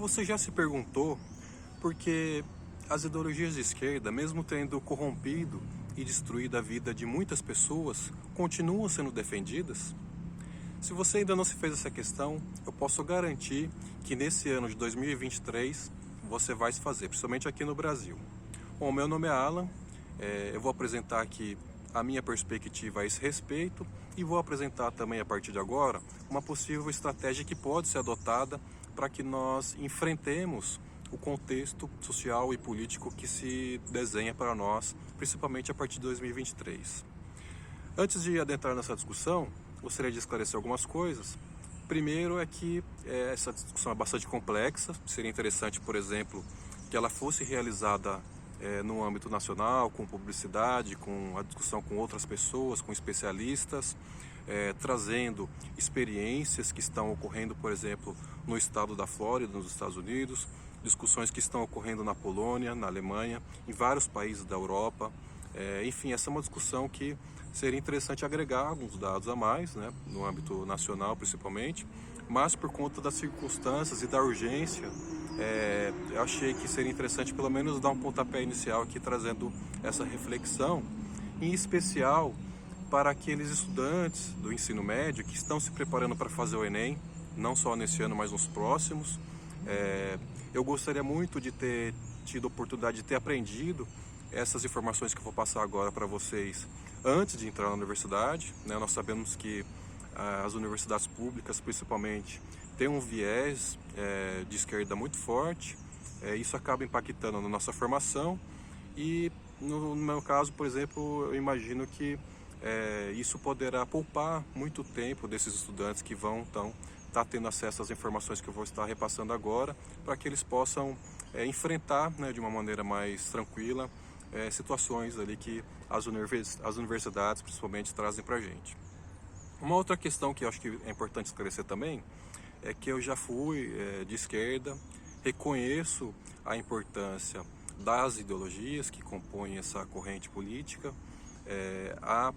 Você já se perguntou por que as ideologias de esquerda, mesmo tendo corrompido e destruído a vida de muitas pessoas, continuam sendo defendidas? Se você ainda não se fez essa questão, eu posso garantir que nesse ano de 2023 você vai se fazer, principalmente aqui no Brasil. Bom, meu nome é Alan, eu vou apresentar aqui a minha perspectiva a esse respeito e vou apresentar também a partir de agora uma possível estratégia que pode ser adotada para que nós enfrentemos o contexto social e político que se desenha para nós, principalmente a partir de 2023. Antes de adentrar nessa discussão, gostaria de esclarecer algumas coisas. Primeiro é que essa discussão é bastante complexa, seria interessante, por exemplo, que ela fosse realizada no âmbito nacional, com publicidade, com a discussão com outras pessoas, com especialistas, trazendo experiências que estão ocorrendo, por exemplo, no estado da Flórida, nos Estados Unidos, discussões que estão ocorrendo na Polônia, na Alemanha, em vários países da Europa. Enfim, essa é uma discussão que seria interessante agregar alguns dados a mais, né, no âmbito nacional principalmente, mas por conta das circunstâncias e da urgência, eu achei que seria interessante pelo menos dar um pontapé inicial aqui trazendo essa reflexão, em especial para aqueles estudantes do ensino médio que estão se preparando para fazer o Enem, não só nesse ano, mas nos próximos. Eu gostaria muito de ter tido a oportunidade de ter aprendido essas informações que eu vou passar agora para vocês antes de entrar na universidade, né? Nós sabemos que as universidades públicas, principalmente, têm um viés de esquerda muito forte, isso acaba impactando na nossa formação e, no meu caso, por exemplo, eu imagino que isso poderá poupar muito tempo desses estudantes que vão, então, estar tendo acesso às informações que eu vou estar repassando agora, para que eles possam enfrentar, né, de uma maneira mais tranquila situações ali que as universidades principalmente trazem para a gente. Uma outra questão que eu acho que é importante esclarecer também é que eu já fui de esquerda, reconheço a importância das ideologias que compõem essa corrente política. Há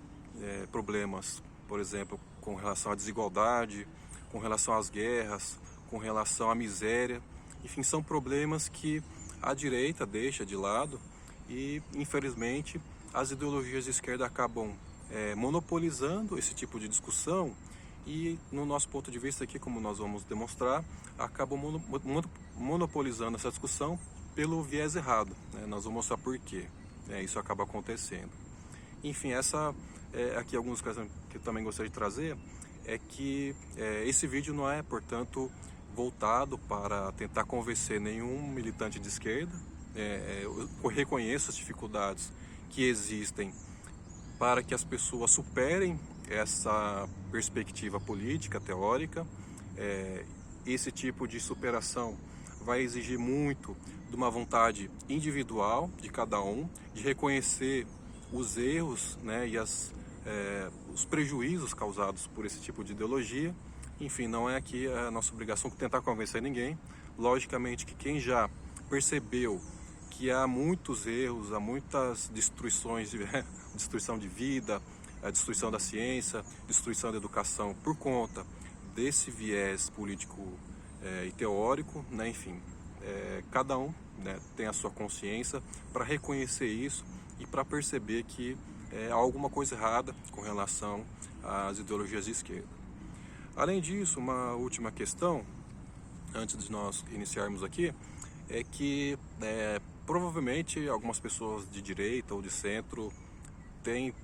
problemas, por exemplo, com relação à desigualdade, com relação às guerras, com relação à miséria. Enfim, são problemas que a direita deixa de lado e, infelizmente, as ideologias de esquerda acabam monopolizando esse tipo de discussão e, no nosso ponto de vista aqui, como nós vamos demonstrar, acabam monopolizando essa discussão pelo viés errado, né? Nós vamos mostrar por quê isso acaba acontecendo. Enfim, aqui alguns casos que eu também gostaria de trazer é que esse vídeo não é, portanto, voltado para tentar convencer nenhum militante de esquerda. Eu reconheço as dificuldades que existem para que as pessoas superem essa perspectiva política, teórica. Esse tipo de superação vai exigir muito de uma vontade individual de cada um, de reconhecer os erros, né, e os prejuízos causados por esse tipo de ideologia. Enfim, não é aqui a nossa obrigação tentar convencer ninguém. Logicamente que quem já percebeu que há muitos erros, há muitas destruições, destruição de vida, a destruição da ciência, destruição da educação por conta desse viés político e teórico, né? Enfim, cada um, né, tem a sua consciência para reconhecer isso e para perceber que há alguma coisa errada com relação às ideologias de esquerda. Além disso, uma última questão, antes de nós iniciarmos aqui, é que provavelmente algumas pessoas de direita ou de centro têm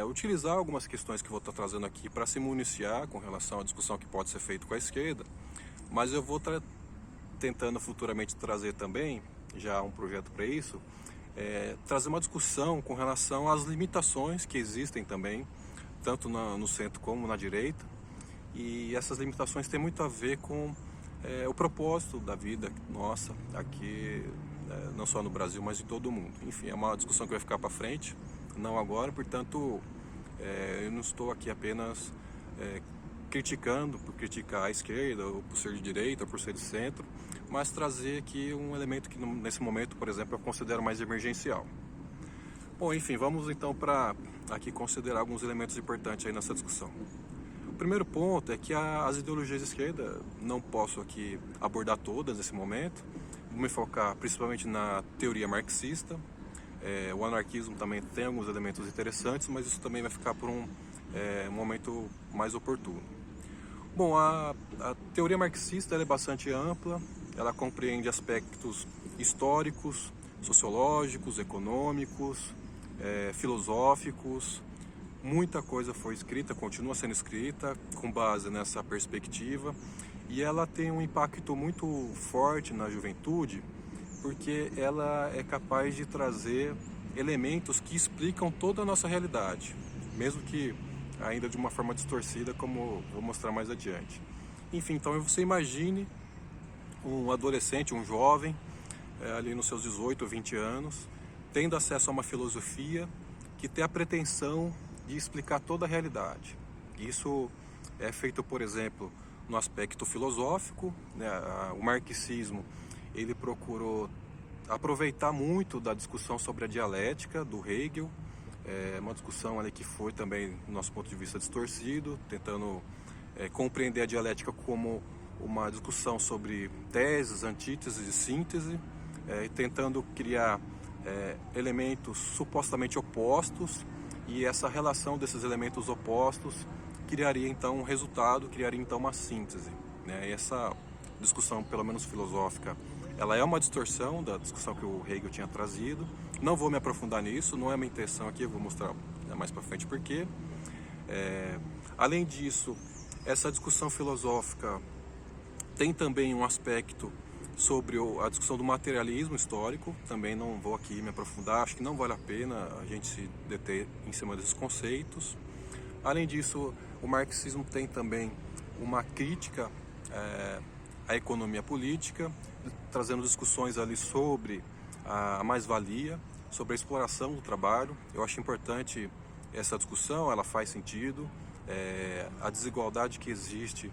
utilizar algumas questões que eu vou estar trazendo aqui para se municiar com relação à discussão que pode ser feita com a esquerda, mas eu vou estar tentando futuramente trazer também, já um projeto para isso, trazer uma discussão com relação às limitações que existem também, tanto no centro como na direita, e essas limitações têm muito a ver com o propósito da vida nossa aqui, não só no Brasil, mas em todo o mundo. Enfim, é uma discussão que vai ficar para frente, não agora, portanto, eu não estou aqui apenas criticando por criticar a esquerda, ou por ser de direita, ou por ser de centro, mas trazer aqui um elemento que nesse momento, por exemplo, eu considero mais emergencial. Bom, enfim, vamos então para aqui considerar alguns elementos importantes aí nessa discussão. O primeiro ponto é que as ideologias de esquerda, não posso aqui abordar todas nesse momento, vou me focar principalmente na teoria marxista. O anarquismo também tem alguns elementos interessantes, mas isso também vai ficar por um momento mais oportuno. Bom, a teoria marxista é bastante ampla, ela compreende aspectos históricos, sociológicos, econômicos, filosóficos. Muita coisa foi escrita, continua sendo escrita com base nessa perspectiva, e ela tem um impacto muito forte na juventude, porque ela é capaz de trazer elementos que explicam toda a nossa realidade, mesmo que ainda de uma forma distorcida, como vou mostrar mais adiante. Enfim, então você imagine um adolescente, um jovem, ali nos seus 18 ou 20 anos, tendo acesso a uma filosofia que tem a pretensão de explicar toda a realidade. Isso é feito, por exemplo, no aspecto filosófico, né? O marxismo, ele procurou aproveitar muito da discussão sobre a dialética do Hegel, uma discussão ali que foi também, do nosso ponto de vista, distorcido, tentando compreender a dialética como uma discussão sobre teses, antíteses e síntese, e tentando criar elementos supostamente opostos, e essa relação desses elementos opostos criaria então um resultado, criaria então uma síntese, né? E essa discussão, pelo menos filosófica, ela é uma distorção da discussão que o Hegel tinha trazido. Não vou me aprofundar nisso, não é minha intenção aqui, eu vou mostrar mais para frente porquê. Além disso, essa discussão filosófica tem também um aspecto sobre a discussão do materialismo histórico, também não vou aqui me aprofundar, acho que não vale a pena a gente se deter em cima desses conceitos. Além disso, o marxismo tem também uma crítica à economia política, trazendo discussões ali sobre a mais-valia, sobre a exploração do trabalho. Eu acho importante essa discussão, ela faz sentido, a desigualdade que existe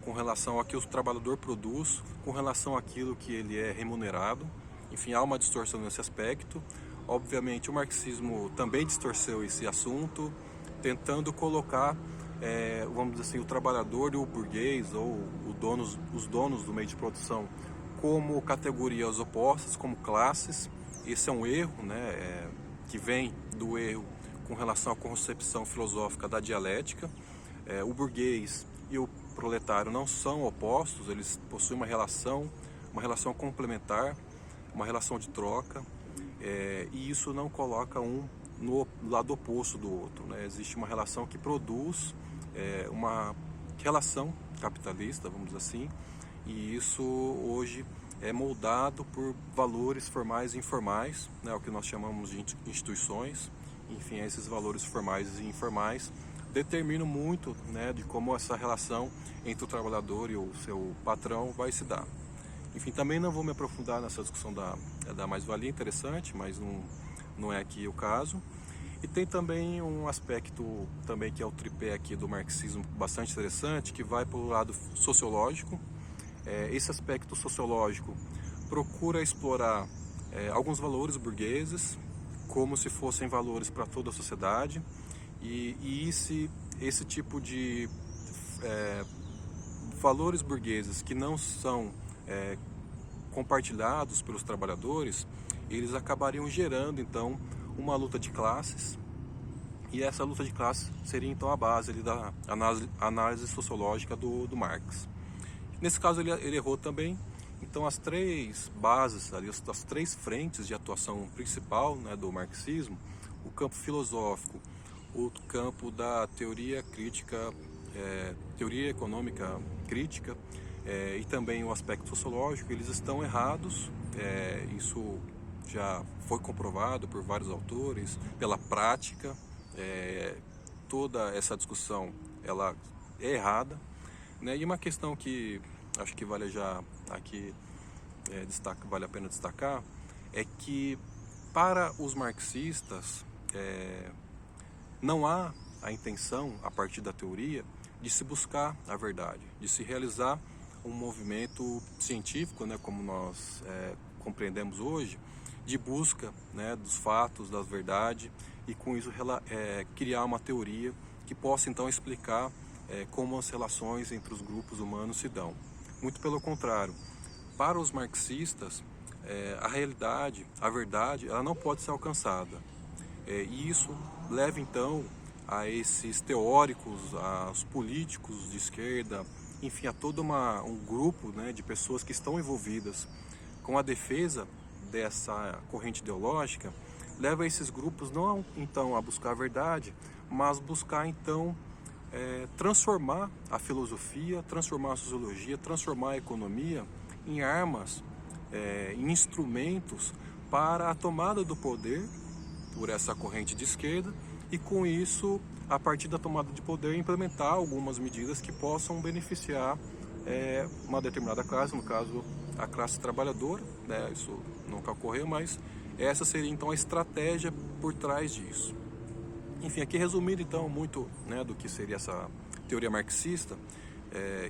com relação ao que o trabalhador produz, com relação àquilo que ele é remunerado. Enfim, há uma distorção nesse aspecto. Obviamente, o marxismo também distorceu esse assunto, tentando colocar, vamos dizer assim, o trabalhador e o burguês, ou os donos do meio de produção, como categorias opostas, como classes. Esse é um erro, né, que vem do erro com relação à concepção filosófica da dialética. O burguês e o proletário não são opostos, eles possuem uma relação complementar, uma relação de troca, e isso não coloca um no lado oposto do outro, né? Existe uma relação que produz uma relação capitalista, vamos dizer assim, e isso hoje é moldado por valores formais e informais, né? O que nós chamamos de instituições. Enfim, esses valores formais e informais determinam muito, né, de como essa relação entre o trabalhador e o seu patrão vai se dar. Enfim, também não vou me aprofundar nessa discussão da mais-valia, interessante, mas não é aqui o caso. E tem também um aspecto também que é o tripé aqui do marxismo bastante interessante, que vai para o lado sociológico. Esse aspecto sociológico procura explorar alguns valores burgueses como se fossem valores para toda a sociedade, e esse tipo de valores burgueses que não são compartilhados pelos trabalhadores, eles acabariam gerando então uma luta de classes, e essa luta de classes seria então a base ali da análise sociológica do Marx. Nesse caso ele errou também. Então as três bases, ali, as três frentes de atuação principal, né, do marxismo, o campo filosófico, o campo da teoria crítica, teoria econômica crítica, e também o aspecto sociológico, eles estão errados. Isso já foi comprovado por vários autores, pela prática. Toda essa discussão ela é errada, né? E uma questão que acho que vale já aqui vale a pena destacar é que para os marxistas não há a intenção, a partir da teoria, de se buscar a verdade, de se realizar um movimento científico, né, como nós compreendemos hoje, de busca, né, dos fatos, da verdade, e com isso criar uma teoria que possa então explicar como as relações entre os grupos humanos se dão. Muito pelo contrário, para os marxistas, a realidade, a verdade, ela não pode ser alcançada. E isso leva então a esses teóricos, aos políticos de esquerda, enfim, a todo um grupo, né, de pessoas que estão envolvidas com a defesa dessa corrente ideológica, leva esses grupos não então a buscar a verdade, mas buscar então transformar a filosofia, transformar a sociologia, transformar a economia em armas, em instrumentos para a tomada do poder por essa corrente de esquerda e com isso, a partir da tomada de poder, implementar algumas medidas que possam beneficiar uma determinada classe, no caso a classe trabalhadora, né? Isso nunca ocorreu, mas essa seria então a estratégia por trás disso. Enfim, aqui resumindo então muito, né, do que seria essa teoria marxista,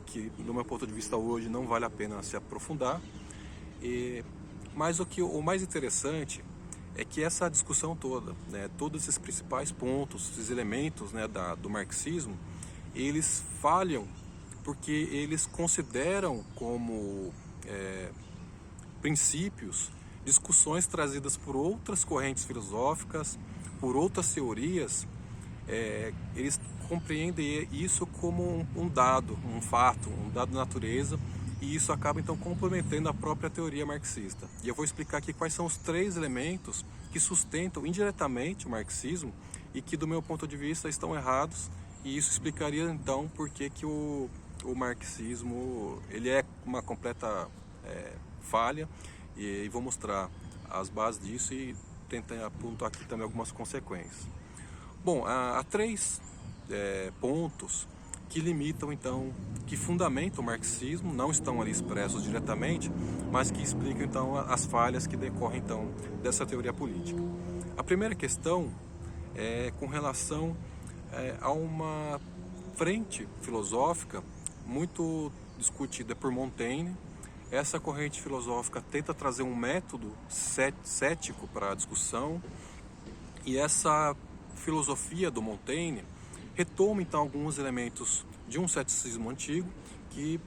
que do meu ponto de vista hoje não vale a pena se aprofundar, mas o mais interessante é que essa discussão toda, né, todos esses principais pontos, esses elementos, né, do marxismo, eles falham porque eles consideram como princípios discussões trazidas por outras correntes filosóficas, por outras teorias. Eles compreendem isso como um dado, um fato, um dado da natureza, e isso acaba então complementando a própria teoria marxista. E eu vou explicar aqui quais são os 3 elementos que sustentam indiretamente o marxismo e que, do meu ponto de vista, estão errados, e isso explicaria então por que o marxismo ele é uma completa falha, e vou mostrar as bases disso e tentar apontar aqui também algumas consequências. Bom, há 3 pontos que limitam então, que fundamentam o marxismo, não estão ali expressos diretamente, mas que explicam então as falhas que decorrem então dessa teoria política. A primeira questão é com relação a uma frente filosófica muito discutida por Montaigne. Essa corrente filosófica tenta trazer um método cético para a discussão, e essa filosofia do Montaigne retoma então alguns elementos de um ceticismo antigo que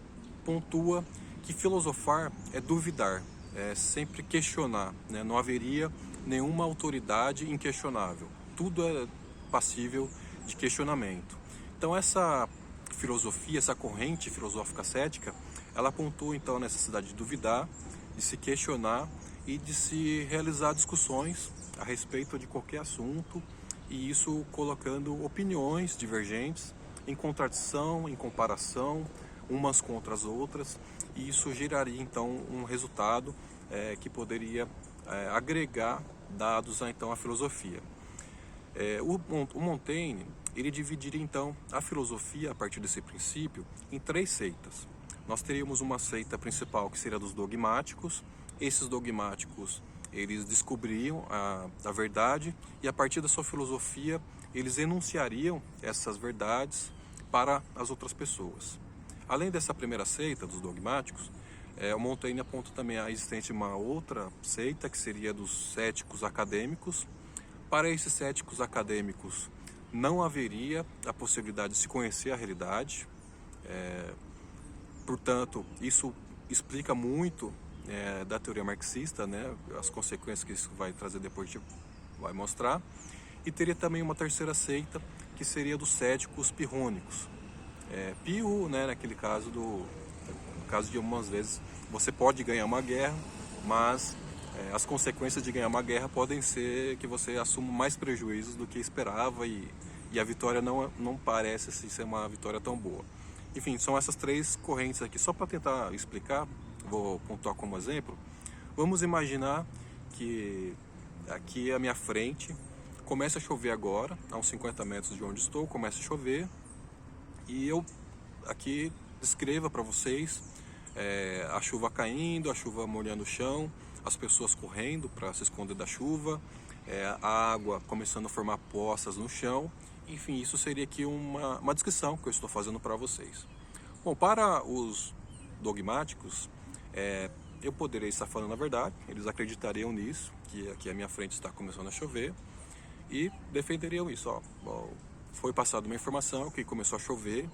pontua que filosofar é duvidar, é sempre questionar, né? Não haveria nenhuma autoridade inquestionável, tudo é passível de questionamento. Então essa filosofia, essa corrente filosófica cética, ela pontua então a necessidade de duvidar, de se questionar e de se realizar discussões a respeito de qualquer assunto, e isso colocando opiniões divergentes em contradição, em comparação, umas contra as outras, e isso geraria então um resultado que poderia agregar dados então à filosofia. O Montaigne, ele dividiria então a filosofia a partir desse princípio em 3 seitas. Nós teríamos uma seita principal que seria dos dogmáticos. Esses dogmáticos, eles descobririam a verdade, e a partir da sua filosofia eles enunciariam essas verdades para as outras pessoas. Além dessa primeira seita dos dogmáticos, o Montaigne aponta também a existência de uma outra seita que seria dos céticos acadêmicos. Para esses céticos acadêmicos não haveria a possibilidade de se conhecer a realidade, portanto isso explica muito da teoria marxista, né? As consequências que isso vai trazer depois a gente vai mostrar. E teria também uma terceira seita que seria dos céticos pirrônicos. Pirro, né, naquele caso no caso de algumas vezes você pode ganhar uma guerra, mas as consequências de ganhar uma guerra podem ser que você assuma mais prejuízos do que esperava, e a vitória não parece assim, ser uma vitória tão boa. Enfim, são essas 3 correntes aqui. Só para tentar explicar, vou pontuar como exemplo. Vamos imaginar que aqui à minha frente começa a chover agora, a uns 50 metros de onde estou, começa a chover, e eu aqui descreva para vocês a chuva caindo, a chuva molhando o chão, as pessoas correndo para se esconder da chuva, a água começando a formar poças no chão. Enfim, isso seria aqui uma descrição que eu estou fazendo para vocês. Bom, para os dogmáticos, eu poderia estar falando a verdade, eles acreditariam nisso, que aqui à minha frente está começando a chover, e defenderiam isso. Foi passada uma informação que começou a chover,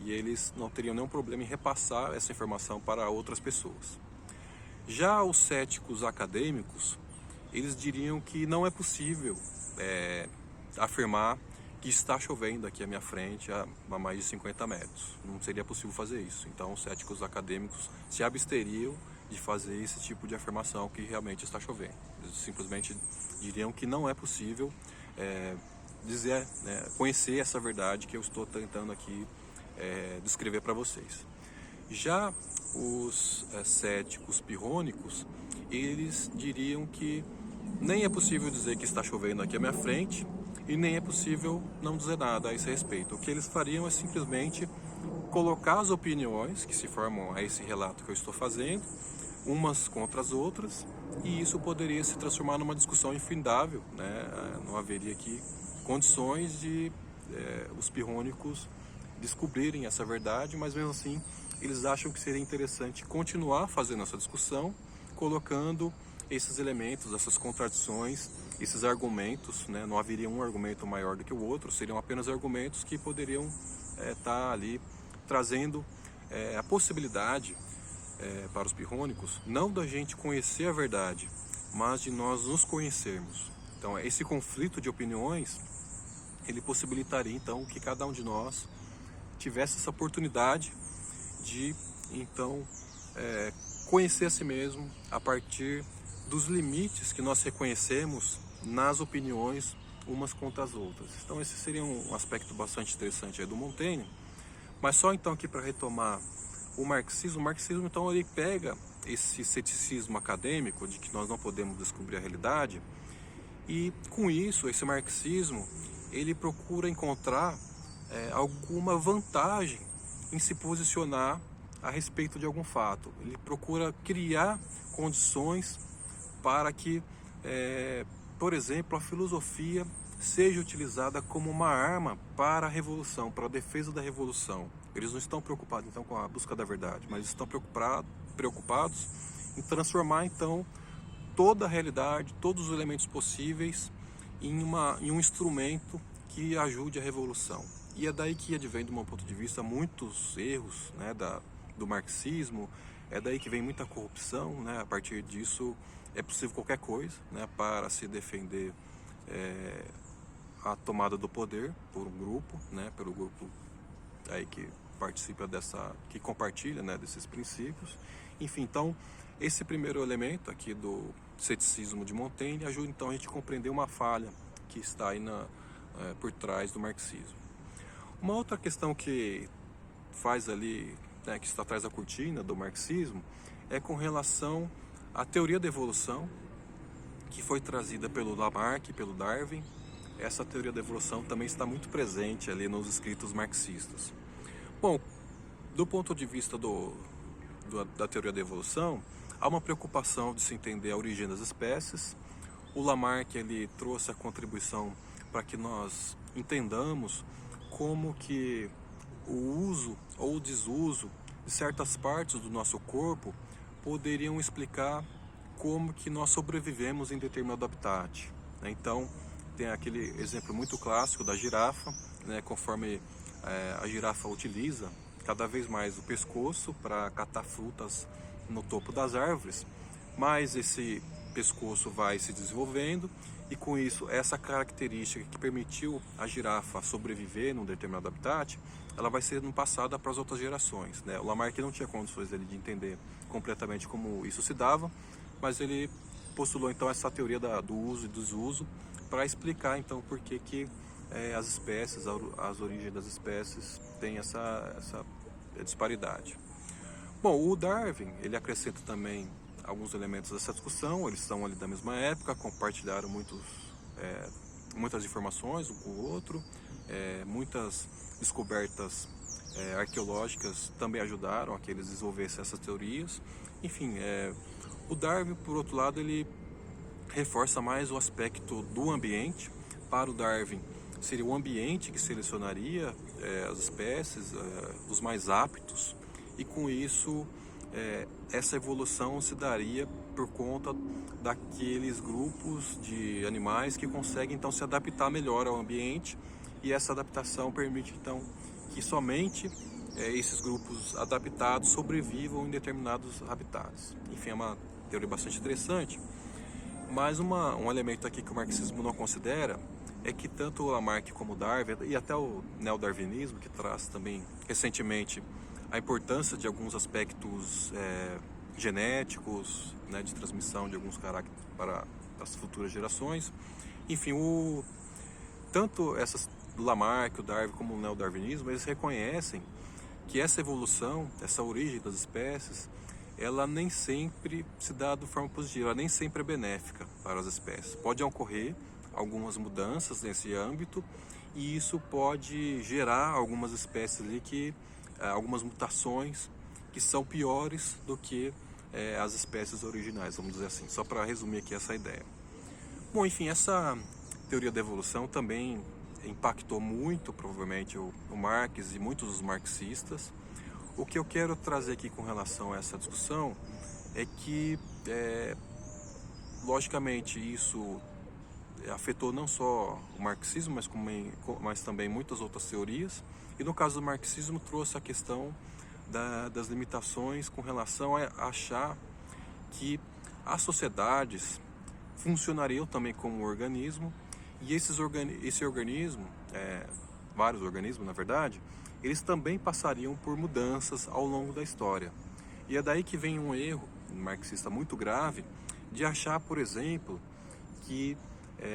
e eles não teriam nenhum problema em repassar essa informação para outras pessoas. Já os céticos acadêmicos, eles diriam que não é possível afirmar que está chovendo aqui à minha frente a mais de 50 metros. Não seria possível fazer isso. Então, os céticos acadêmicos se absteriam de fazer esse tipo de afirmação que realmente está chovendo. Eles simplesmente diriam que não é possível dizer, conhecer essa verdade que eu estou tentando aqui descrever para vocês. Já os céticos pirrônicos, eles diriam que nem é possível dizer que está chovendo aqui à minha frente e nem é possível não dizer nada a esse respeito. O que eles fariam é simplesmente colocar as opiniões que se formam a esse relato que eu estou fazendo, umas contra as outras, e isso poderia se transformar numa discussão infindável, né? Não haveria aqui condições de os pirrônicos descobrirem essa verdade, mas mesmo assim eles acham que seria interessante continuar fazendo essa discussão, colocando esses elementos, essas contradições, esses argumentos, né? Não haveria um argumento maior do que o outro, seriam apenas argumentos que poderiam estar ali trazendo a possibilidade para os pirrônicos, não da gente conhecer a verdade, mas de nós nos conhecermos. Então, esse conflito de opiniões, ele possibilitaria então que cada um de nós tivesse essa oportunidade de então conhecer a si mesmo a partir dos limites que nós reconhecemos nas opiniões umas contra as outras. Então esse seria um aspecto bastante interessante aí do Montaigne. Mas só então aqui para retomar o marxismo então ele pega esse ceticismo acadêmico de que nós não podemos descobrir a realidade, e com isso esse marxismo ele procura encontrar alguma vantagem em se posicionar a respeito de algum fato. Ele procura criar condições para que, por exemplo, a filosofia seja utilizada como uma arma para a revolução, para a defesa da revolução. Eles não estão preocupados então com a busca da verdade, mas estão preocupados em transformar então toda a realidade, todos os elementos possíveis em um instrumento que ajude a revolução. E é daí que advém, do meu ponto de vista, muitos erros, né, do marxismo. É daí que vem muita corrupção, né? A partir disso é possível qualquer coisa, né, para se defender a tomada do poder por um grupo, né, pelo grupo aí que participa que compartilha, né, desses princípios. Enfim, então esse primeiro elemento aqui do ceticismo de Montaigne ajuda então a gente a compreender uma falha que está aí por trás do marxismo. Uma outra questão que faz ali, né, que está atrás da cortina do marxismo, é com relação à teoria da evolução, que foi trazida pelo Lamarck e pelo Darwin. Essa teoria da evolução também está muito presente ali nos escritos marxistas. Bom, do ponto de vista da teoria da evolução, há uma preocupação de se entender a origem das espécies. O Lamarck ele trouxe a contribuição para que nós entendamos como que o uso ou o desuso de certas partes do nosso corpo poderiam explicar como que nós sobrevivemos em determinado habitat. Então, tem aquele exemplo muito clássico da girafa, né, conforme a girafa utiliza cada vez mais o pescoço para catar frutas no topo das árvores, mas esse pescoço vai se desenvolvendo e com isso essa característica que permitiu a girafa sobreviver num determinado habitat, ela vai sendo passada para as outras gerações, né? O Lamarck não tinha condições de entender completamente como isso se dava, mas ele postulou então essa teoria do uso e desuso para explicar então por que as espécies, as origens das espécies têm essa disparidade. Bom, o Darwin ele acrescenta também alguns elementos dessa discussão. Eles são ali da mesma época, compartilharam muitas informações um com o outro, muitas descobertas arqueológicas também ajudaram a que eles desenvolvessem essas teorias. Enfim, o Darwin, por outro lado, ele reforça mais o aspecto do ambiente. Para o Darwin, seria o ambiente que selecionaria as espécies, os mais aptos, e com isso essa evolução se daria por conta daqueles grupos de animais que conseguem então se adaptar melhor ao ambiente, e essa adaptação permite então que somente esses grupos adaptados sobrevivam em determinados habitats. Enfim, é uma teoria bastante interessante, mas um elemento aqui que o marxismo não considera é que tanto o Lamarck como o Darwin, e até o neodarwinismo, que traz também recentemente a importância de alguns aspectos genéticos, né, de transmissão de alguns caracteres para as futuras gerações. Enfim, tanto o Lamarck, o Darwin como o neodarwinismo, eles reconhecem que essa evolução, essa origem das espécies, ela nem sempre se dá de forma positiva, ela nem sempre é benéfica para as espécies. Pode ocorrer algumas mudanças nesse âmbito e isso pode gerar algumas espécies ali algumas mutações que são piores do que as espécies originais, vamos dizer assim, só para resumir aqui essa ideia. Bom, enfim, essa teoria da evolução também impactou muito, provavelmente, o Marx e muitos dos marxistas. O que eu quero trazer aqui com relação a essa discussão é que, logicamente, isso afetou não só o marxismo, mas também muitas outras teorias. E no caso do marxismo trouxe a questão das limitações com relação a achar que as sociedades funcionariam também como um organismo e esse organismo, vários organismos na verdade, eles também passariam por mudanças ao longo da história. E é daí que vem um erro marxista muito grave de achar, por exemplo, que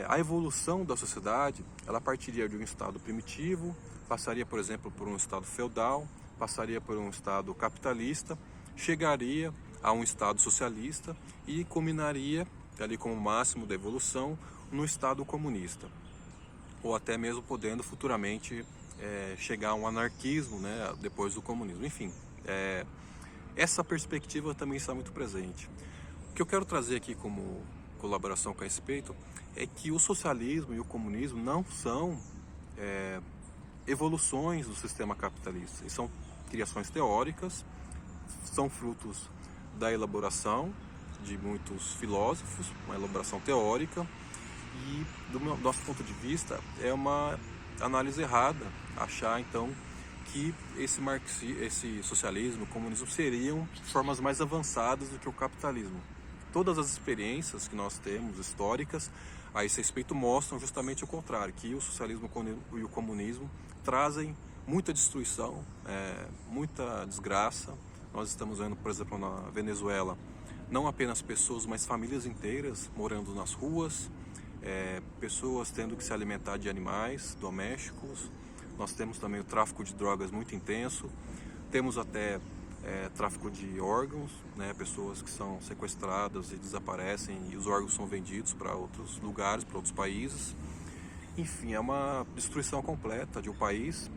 a evolução da sociedade ela partiria de um estado primitivo, passaria, por exemplo, por um estado feudal, passaria por um estado capitalista, chegaria a um estado socialista e culminaria, ali como máximo da evolução, no estado comunista. Ou até mesmo podendo futuramente chegar a um anarquismo, né, depois do comunismo. Enfim, essa perspectiva também está muito presente. O que eu quero trazer aqui como colaboração com a respeito é que o socialismo e o comunismo não são evoluções do sistema capitalista. Eles são criações teóricas, são frutos da elaboração de muitos filósofos, uma elaboração teórica, e do nosso ponto de vista é uma análise errada achar então que esse socialismo, o comunismo seriam formas mais avançadas do que o capitalismo. Todas as experiências que nós temos históricas a esse respeito mostram justamente o contrário, que o socialismo e o comunismo trazem muita destruição, muita desgraça. Nós estamos vendo, por exemplo, na Venezuela, não apenas pessoas, mas famílias inteiras morando nas ruas, pessoas tendo que se alimentar de animais domésticos. Nós temos também o tráfico de drogas muito intenso, temos até tráfico de órgãos, né, pessoas que são sequestradas e desaparecem e os órgãos são vendidos para outros lugares, para outros países. Enfim, é uma destruição completa de um país,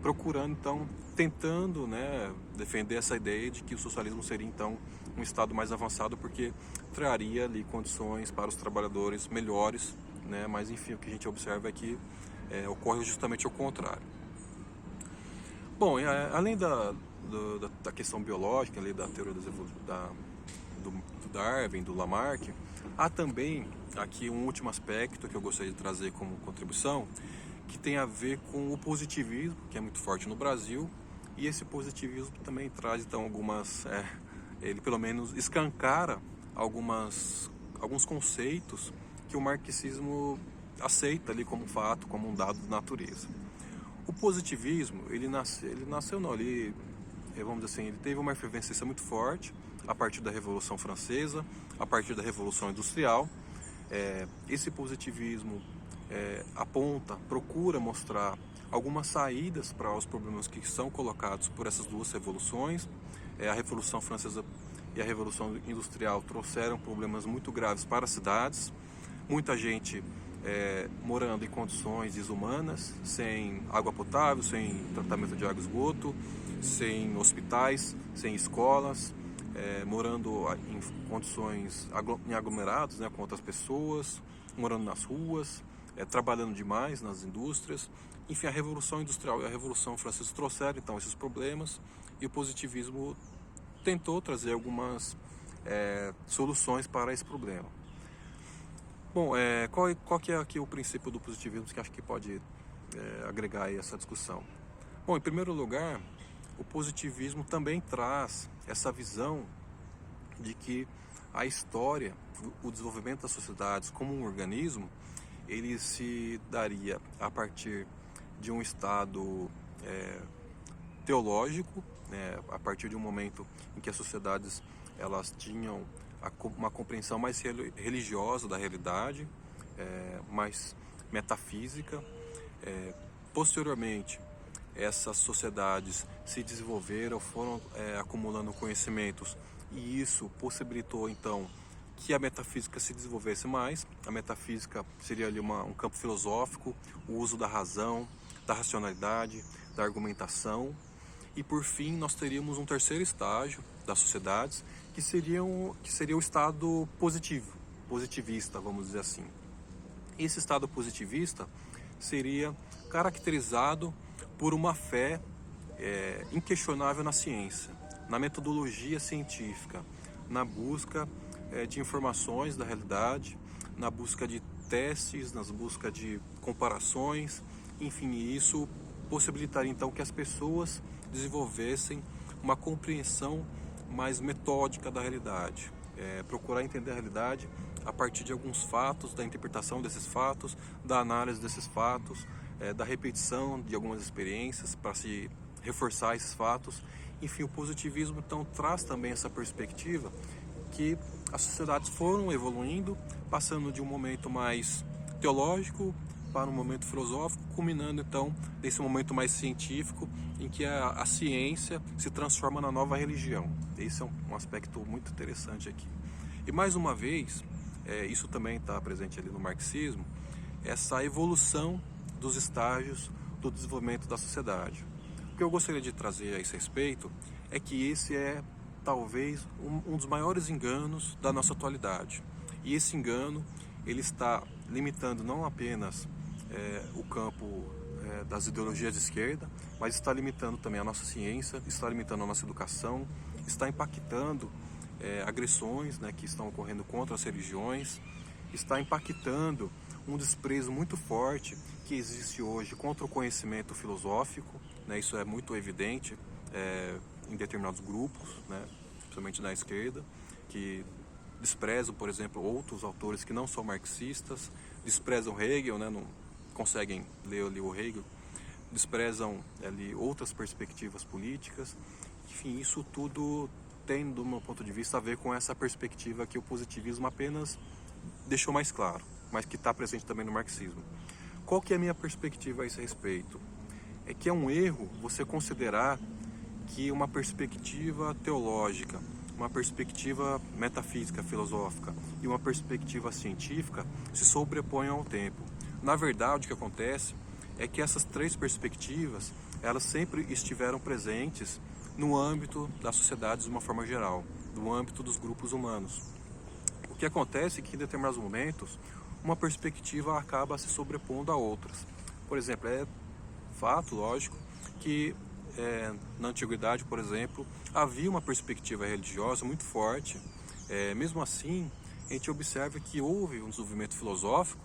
procurando então, tentando, né, defender essa ideia de que o socialismo seria então um estado mais avançado porque traria ali condições para os trabalhadores melhores, né, mas enfim, o que a gente observa é que ocorre justamente o contrário. Bom, além da questão biológica, ali da teoria do Darwin, do Lamarck, há também aqui um último aspecto que eu gostaria de trazer como contribuição, que tem a ver com o positivismo, que é muito forte no Brasil, e esse positivismo também traz então ele pelo menos escancara alguns conceitos que o marxismo aceita ali como fato, como um dado da natureza. O positivismo, ele nasceu não, vamos dizer assim, ele teve uma efervescência muito forte a partir da Revolução Francesa, a partir da Revolução Industrial. Esse positivismo procura mostrar algumas saídas para os problemas que são colocados por essas duas revoluções. A Revolução Francesa e a Revolução Industrial trouxeram problemas muito graves para as cidades, muita gente morando em condições desumanas, sem água potável, sem tratamento de água e esgoto, sem hospitais, sem escolas, morando em condições em aglomerados, né, com outras pessoas, morando nas ruas, trabalhando demais nas indústrias. Enfim, a Revolução Industrial e a Revolução Francesa trouxeram então esses problemas e o positivismo tentou trazer algumas soluções para esse problema. Bom, qual que é aqui o princípio do positivismo que acho que pode agregar aí essa discussão? Bom, em primeiro lugar, o positivismo também traz essa visão de que a história, o desenvolvimento das sociedades como um organismo, ele se daria a partir de um estado teológico, né, a partir de um momento em que as sociedades elas tinham uma compreensão mais religiosa da realidade, mais metafísica. Posteriormente, essas sociedades se desenvolveram, foram acumulando conhecimentos, e isso possibilitou então que a metafísica se desenvolvesse mais. A metafísica seria ali um campo filosófico, o uso da razão, da racionalidade, da argumentação. E por fim nós teríamos um terceiro estágio das sociedades, que seria o estado positivista, vamos dizer assim. Esse estado positivista seria caracterizado por uma fé inquestionável na ciência, na metodologia científica, na busca de informações da realidade, na busca de testes, nas busca de comparações, enfim, isso possibilitaria então que as pessoas desenvolvessem uma compreensão mais metódica da realidade, procurar entender a realidade a partir de alguns fatos, da interpretação desses fatos, da análise desses fatos, da repetição de algumas experiências para se reforçar esses fatos. Enfim, o positivismo então traz também essa perspectiva que as sociedades foram evoluindo, passando de um momento mais teológico para um momento filosófico, culminando então nesse momento mais científico, em que a ciência se transforma na nova religião. Esse é um aspecto muito interessante aqui. E mais uma vez, isso também está presente ali no marxismo, essa evolução dos estágios do desenvolvimento da sociedade. O que eu gostaria de trazer a esse respeito é que esse é talvez um dos maiores enganos da nossa atualidade. E esse engano ele está limitando não apenas o campo das ideologias de esquerda, mas está limitando também a nossa ciência, está limitando a nossa educação, está impactando agressões, né, que estão ocorrendo contra as religiões, está impactando um desprezo muito forte que existe hoje contra o conhecimento filosófico, né, isso é muito evidente em determinados grupos, né, principalmente na esquerda, que desprezam, por exemplo, outros autores que não são marxistas, desprezam Hegel, né, não conseguem ler ali o Hegel, desprezam ali outras perspectivas políticas. Enfim, isso tudo tem, do meu ponto de vista, a ver com essa perspectiva que o positivismo apenas deixou mais claro, mas que está presente também no marxismo. Qual que é a minha perspectiva a esse respeito? É que é um erro você considerar que uma perspectiva teológica, uma perspectiva metafísica, filosófica e uma perspectiva científica se sobrepõem ao tempo. Na verdade, o que acontece é que essas três perspectivas, elas sempre estiveram presentes no âmbito das sociedades de uma forma geral, no âmbito dos grupos humanos. O que acontece é que em determinados momentos, uma perspectiva acaba se sobrepondo a outras. Por exemplo, é fato, lógico, que na antiguidade, por exemplo, havia uma perspectiva religiosa muito forte. Mesmo assim, a gente observa que houve um desenvolvimento filosófico,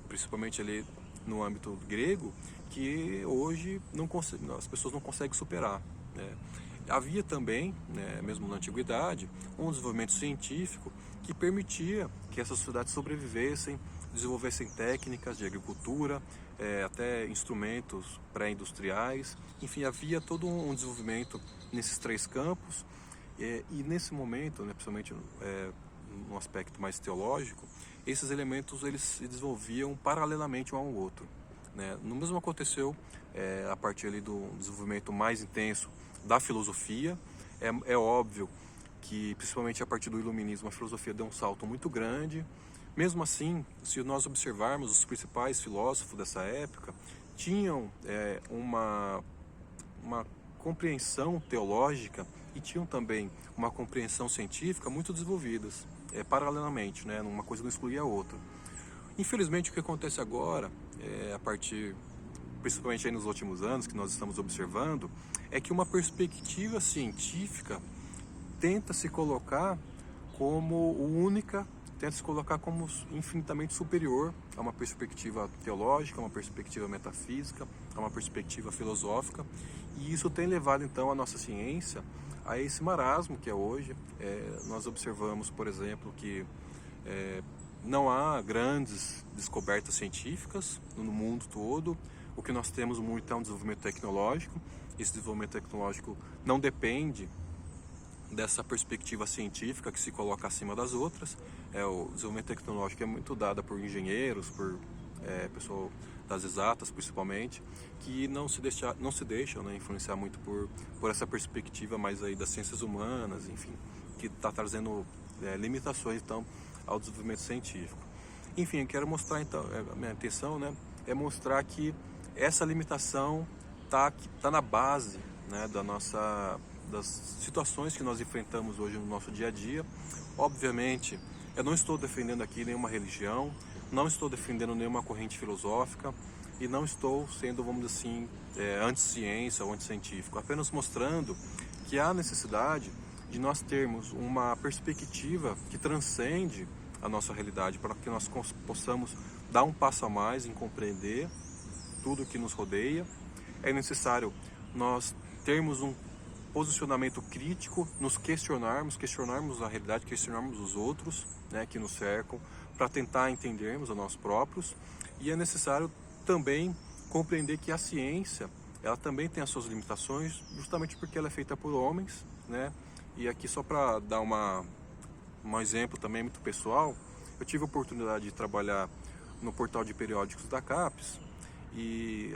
principalmente ali no âmbito grego, que hoje as pessoas não conseguem superar. Havia também, mesmo na antiguidade, um desenvolvimento científico que permitia que essas sociedades sobrevivessem, desenvolvessem técnicas de agricultura, até instrumentos pré-industriais. Enfim, havia todo um desenvolvimento nesses três campos, e nesse momento, principalmente no aspecto mais teológico, esses elementos eles se desenvolviam paralelamente um ao outro. No mesmo aconteceu a partir ali do desenvolvimento mais intenso da filosofia. É óbvio que, principalmente a partir do iluminismo, a filosofia deu um salto muito grande. Mesmo assim, se nós observarmos, os principais filósofos dessa época tinham uma compreensão teológica e tinham também uma compreensão científica muito desenvolvidas, paralelamente, uma coisa não excluía a outra. Infelizmente, o que acontece agora, a partir, principalmente aí nos últimos anos, que nós estamos observando, é que uma perspectiva científica tenta se colocar como única, tenta se colocar como infinitamente superior a uma perspectiva teológica, a uma perspectiva metafísica, a uma perspectiva filosófica, e isso tem levado então a nossa ciência a esse marasmo que é hoje. Nós observamos, por exemplo, que não há grandes descobertas científicas no mundo todo. O que nós temos muito é um desenvolvimento tecnológico. Esse desenvolvimento tecnológico não depende dessa perspectiva científica que se coloca acima das outras. O desenvolvimento tecnológico é muito dado por engenheiros, por pessoal das exatas principalmente, que não se deixam, né, influenciar muito por essa perspectiva mais aí das ciências humanas, enfim, que está trazendo limitações então ao desenvolvimento científico. Enfim, eu quero mostrar então, a minha intenção, né, é mostrar que essa limitação tá na base, né, das situações que nós enfrentamos hoje no nosso dia a dia. Obviamente, eu não estou defendendo aqui nenhuma religião, não estou defendendo nenhuma corrente filosófica e não estou sendo, vamos dizer assim, anti-ciência ou anti-científico, apenas mostrando que há necessidade de nós termos uma perspectiva que transcende a nossa realidade, para que nós possamos dar um passo a mais em compreender tudo que nos rodeia. É necessário nós termos um posicionamento crítico, nos questionarmos a realidade, questionarmos os outros, né, que nos cercam, para tentar entendermos a nós próprios. E é necessário também compreender que a ciência, ela também tem as suas limitações, justamente porque ela é feita por homens, né? E aqui só para dar um exemplo também muito pessoal, eu tive a oportunidade de trabalhar no portal de periódicos da CAPES, e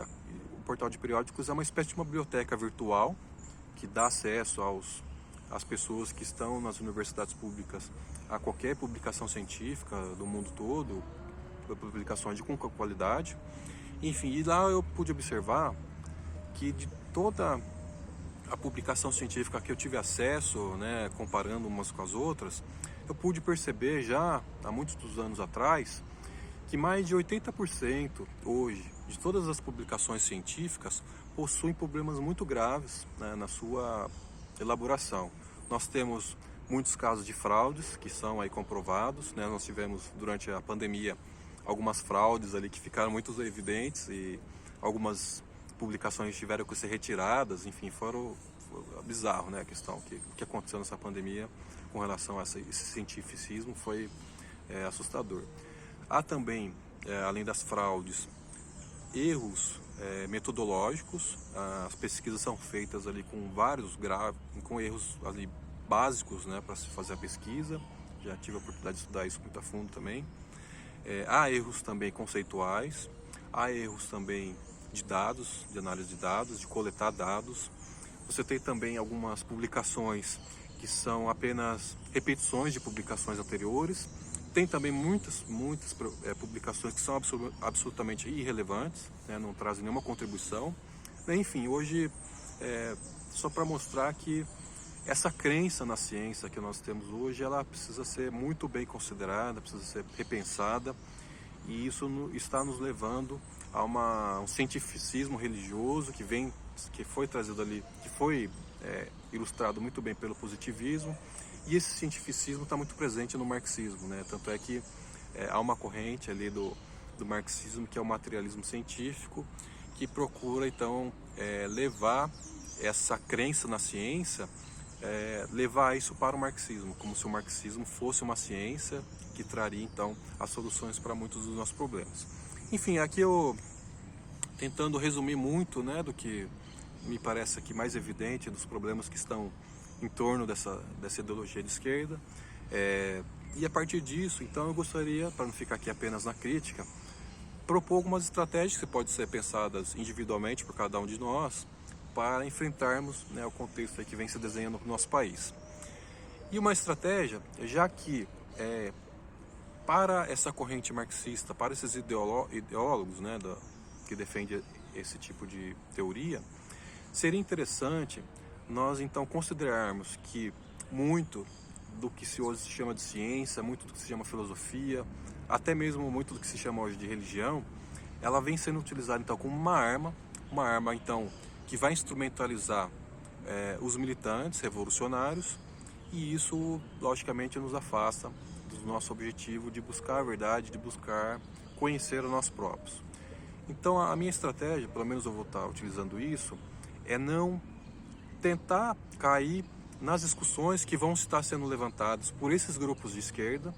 o portal de periódicos é uma espécie de uma biblioteca virtual que dá acesso às pessoas que estão nas universidades públicas a qualquer publicação científica do mundo todo, publicações de com qualidade. Enfim, e lá eu pude observar que de toda a publicação científica que eu tive acesso, né, comparando umas com as outras, eu pude perceber já há muitos anos atrás que mais de 80% hoje de todas as publicações científicas possuem problemas muito graves, né, na sua elaboração. Nós temos muitos casos de fraudes que são aí comprovados, né? Nós tivemos durante a pandemia algumas fraudes ali que ficaram muito evidentes e algumas publicações tiveram que ser retiradas. Enfim, foi bizarro, né, a questão que aconteceu nessa pandemia com relação a esse cientificismo foi assustador. Há também, além das fraudes, erros metodológicos. As pesquisas são feitas ali com erros ali básicos, né, para se fazer a pesquisa. Já tive a oportunidade de estudar isso muito a fundo também. Há erros também conceituais, há erros também de dados, de análise de dados, de coletar dados. Você tem também algumas publicações que são apenas repetições de publicações anteriores. Tem também muitas publicações que são absolutamente irrelevantes, né, não trazem nenhuma contribuição. Enfim, hoje, só para mostrar que essa crença na ciência que nós temos hoje, ela precisa ser muito bem considerada, precisa ser repensada, e isso está nos levando a um cientificismo religioso que foi trazido ali, que foi ilustrado muito bem pelo positivismo, e esse cientificismo está muito presente no marxismo, né? Tanto é que há uma corrente ali do marxismo, que é o materialismo científico, que procura então levar essa crença na ciência, levar isso para o marxismo, como se o marxismo fosse uma ciência que traria então as soluções para muitos dos nossos problemas. Enfim, aqui eu tentando resumir muito, né, do que me parece aqui mais evidente dos problemas que estão em torno dessa ideologia de esquerda. E a partir disso, então, eu gostaria, para não ficar aqui apenas na crítica, propor algumas estratégias que podem ser pensadas individualmente por cada um de nós para enfrentarmos, né, o contexto aí que vem se desenhando no nosso país. E uma estratégia, já que para essa corrente marxista, para esses ideólogos, né, que defendem esse tipo de teoria, seria interessante nós então considerarmos que muito do que hoje se chama de ciência, muito do que se chama filosofia, até mesmo muito do que se chama hoje de religião, ela vem sendo utilizada então como uma arma então que vai instrumentalizar os militantes revolucionários, e isso logicamente nos afasta do nosso objetivo de buscar a verdade, de buscar conhecer a nós próprios. Então a minha estratégia, pelo menos eu vou estar utilizando isso, é não tentar cair nas discussões que vão estar sendo levantadas por esses grupos de esquerda.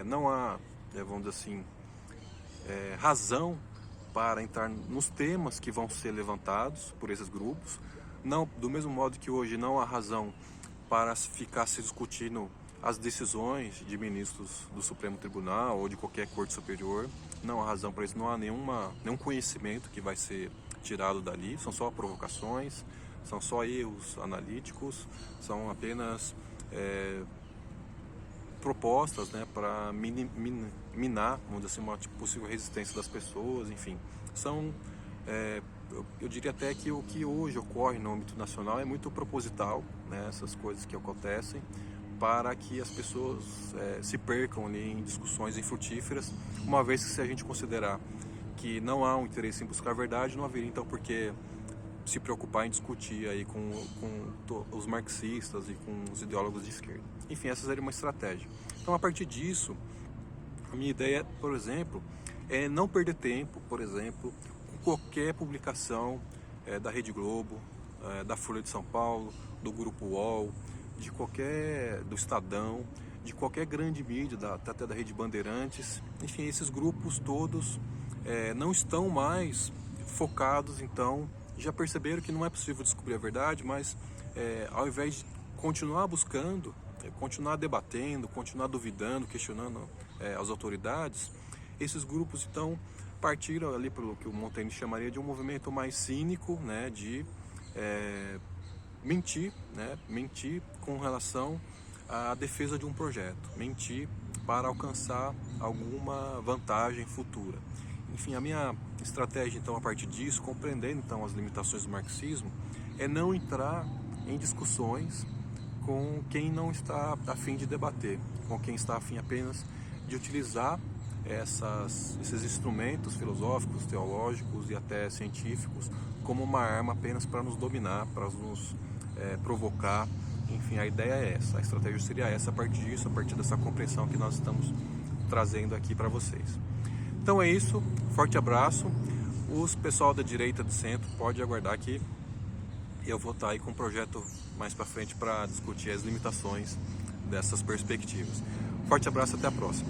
Não há, vamos dizer assim, razão para entrar nos temas que vão ser levantados por esses grupos. Não, do mesmo modo que hoje não há razão para ficar se discutindo as decisões de ministros do Supremo Tribunal ou de qualquer corte superior. Não há razão para isso, não há nenhum conhecimento que vai ser tirado dali, são só provocações, são só erros analíticos, são apenas propostas, né, para minar, vamos dizer assim, uma possível resistência das pessoas, enfim. São, eu diria até que o que hoje ocorre no âmbito nacional é muito proposital, né, essas coisas que acontecem, para que as pessoas se percam ali em discussões infrutíferas, uma vez que, se a gente considerar que não há um interesse em buscar a verdade, não haveria então por que se preocupar em discutir aí com os marxistas e com os ideólogos de esquerda. Enfim, essa seria uma estratégia. Então, a partir disso, a minha ideia, por exemplo, é não perder tempo, por exemplo, com qualquer publicação da Rede Globo, da Folha de São Paulo, do Grupo UOL, do Estadão, de qualquer grande mídia, até da Rede Bandeirantes. Enfim, esses grupos todos não estão mais focados, então, já perceberam que não é possível descobrir a verdade, mas ao invés de continuar buscando, continuar debatendo, continuar duvidando, questionando as autoridades, esses grupos então partiram ali pelo que o Montaigne chamaria de um movimento mais cínico, né, de mentir com relação à defesa de um projeto, mentir para alcançar alguma vantagem futura. Enfim, a minha estratégia, então, a partir disso, compreendendo então as limitações do marxismo, é não entrar em discussões com quem não está a fim de debater, com quem está a fim apenas de utilizar esses instrumentos filosóficos, teológicos e até científicos como uma arma apenas para nos dominar, para nos provocar. Enfim, a ideia é essa, a estratégia seria essa, a partir disso, a partir dessa compreensão que nós estamos trazendo aqui para vocês. Então é isso, forte abraço. Os pessoal da direita do centro pode aguardar que eu vou estar aí com um projeto mais para frente para discutir as limitações dessas perspectivas. Forte abraço, até a próxima.